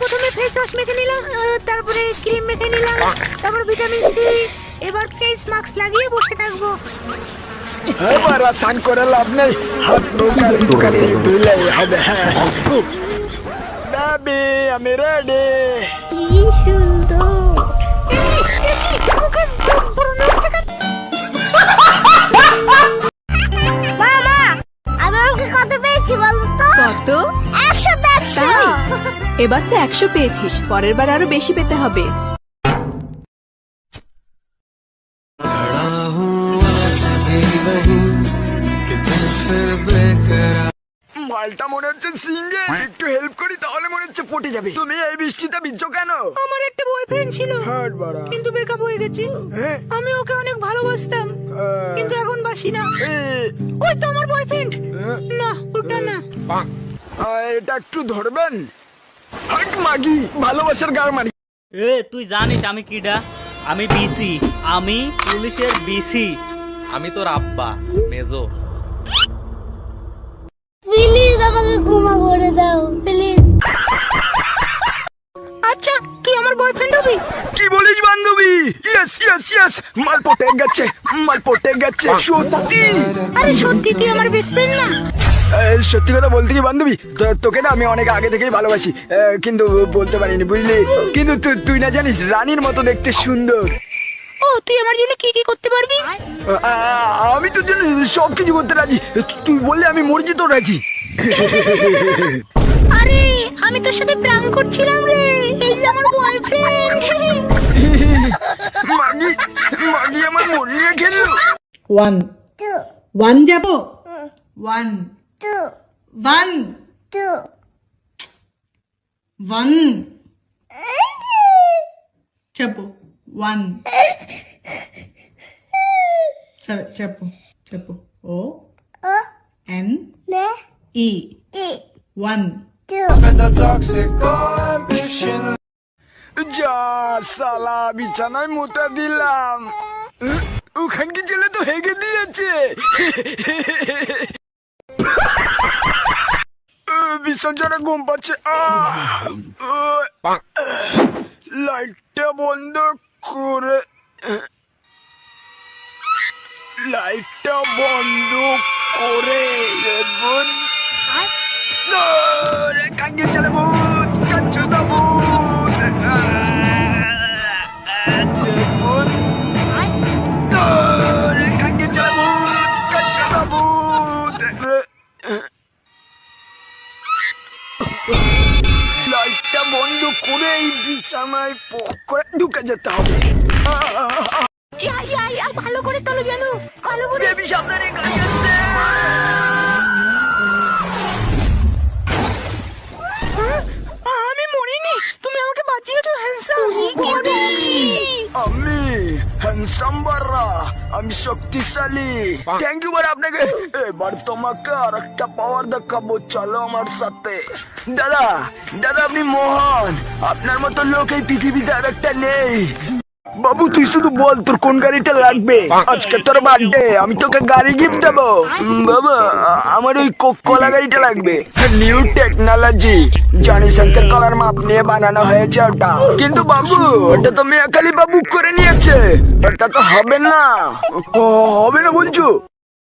প্রথমে face wash মেখে নিলাম, তারপরে ক্রিম মেখে নিলাম, তারপর ভিটামিন সি। এবার ফেস মাস্ক লাগিয়ে বসে থাকবো। এবার স্নান করে লাভ নেই, হাত মুখ আর একটুখানি ধুলেই হবে। বেবি আমি রেডি। কি সুন্দর। ওকে পুরো নাচছে কেন? মামা, আমি অঙ্কে কত পেয়েছি বলো তো? কত? 100 100। তাই? এবার তো 100 পেয়েছিস, পরের বার আরো বেশি পেতে হবে। মালটা মনে হচ্ছে সিঙ্গে, একটু হেল্প করি তাহলে মনে হচ্ছে পটে যাবে। তুমি এই বৃষ্টিতে ভিজছো কেন? আমার একটা বয়ফ্রেন্ড ছিল, হাট বাড়া। কিন্তু ব্রেকআপ হয়ে গেছে। হ্যাঁ? আমি ওকে অনেক ভালোবাসতাম, কিন্তু এখন বাসি না। ওই তো আমার বয়ফ্রেন্ড। না ওটা না। এটা একটু ধরবেন? হাট মাগি, ভালোবাসার গার মারি। এ তুই জানিস আমি কিডা? আমি বিসি, আমি পুলিশের বিসি। আমি তোর আব্বা মেজর। প্লিজ আমাকে ক্ষমা করে দাও প্লিজ। আচ্ছা তুই আমার বয়ফ্রেন্ড হবি? কি বলিস বান্ধবী? ইয়েস ইয়েস ইয়েস, মাল পটে গেছে, মাল পটে গেছে সত্যি। আরে সত্যি তুই আমার বেস্ট ফ্রেন্ড না? সত্যি কথা বলতে কি বান্ধবী, তোকে না আমি অনেক আগে থেকেই ভালোবাসি, কিন্তু বলতে পারিনি বুঝলি। কিন্তু তুই না জানিস রানীর মতো দেখতে সুন্দর। ও তুই আমার জন্য কি কি করতে পারবি? আমি তোর জন্য সবকিছু করতে রাজি, তুই বললে আমি মরজি তো রাজি। আরে আমি তোর সাথে প্র্যাঙ্ক করছিলাম রে, এই যে আমার বয়ফ্রেন্ড। মাগি মাগি আমার মন নিয়ে খেললো। 1 2 1 যাবো 1 2 1 2 1 చెప్పు 1 సరే చెప్పు చెప్పు ఓ O N N E E 1 2 যা সালা বিছানায় মুতে দিলাম, ওখানকি ছেলে তো হেগে দিয়েছে। ভীষণ জোরে ঘুম পাচ্ছে। লাইটটা বন্ধ করে, লাইটটা বন্ধ করে দেখুন। কাঙ্গে চলে ভূত, কাচ্চু না ভূত। দেখুন কাঙ্গে চলে ভূত, কাচ্চু না ভূত। লাইটটা বন্ধ করে এই বিছানায় পক করে ঢুকে যেতে হবে। ইয়া ইয়া ইয়া, ভালো করে তোলো যেন, ভালো করে। বেবি সামনে গাড়ি আসছে। আমি মরিনি, তুমি আমাকে বাঁচিয়েছো হ্যান্ডসাম। আমি হ্যান্ডসাম বাররা, আমি শক্তিশালী। থ্যাংক ইউ বার আপনাকে। এবার তোমাকে আর একটা পাওয়ার দেখাবো, চলো আমার সাথে। দাদা দাদা আপনি মহান, আপনার মতো লোক এই পৃথিবীতে আর একটা নেই। বাবু তুই শুধু বল তোর কোন গাড়িটা লাগবে, আজকে তোর বার্থডে, আমি তোকে গাড়ি গিফট দেবো। বাবা আমার ওই কোফ কলা গাড়িটা লাগবে, নিউ টেকনোলজি, জনি সেন্সর কলার মাপ নিয়ে বানানো হয়েছে ওটা। কিন্তু বাবু ওটা তো মেয়াকালি বাবু করে নিয়েছে, ওটা তো হবে না। হবে না বলছো?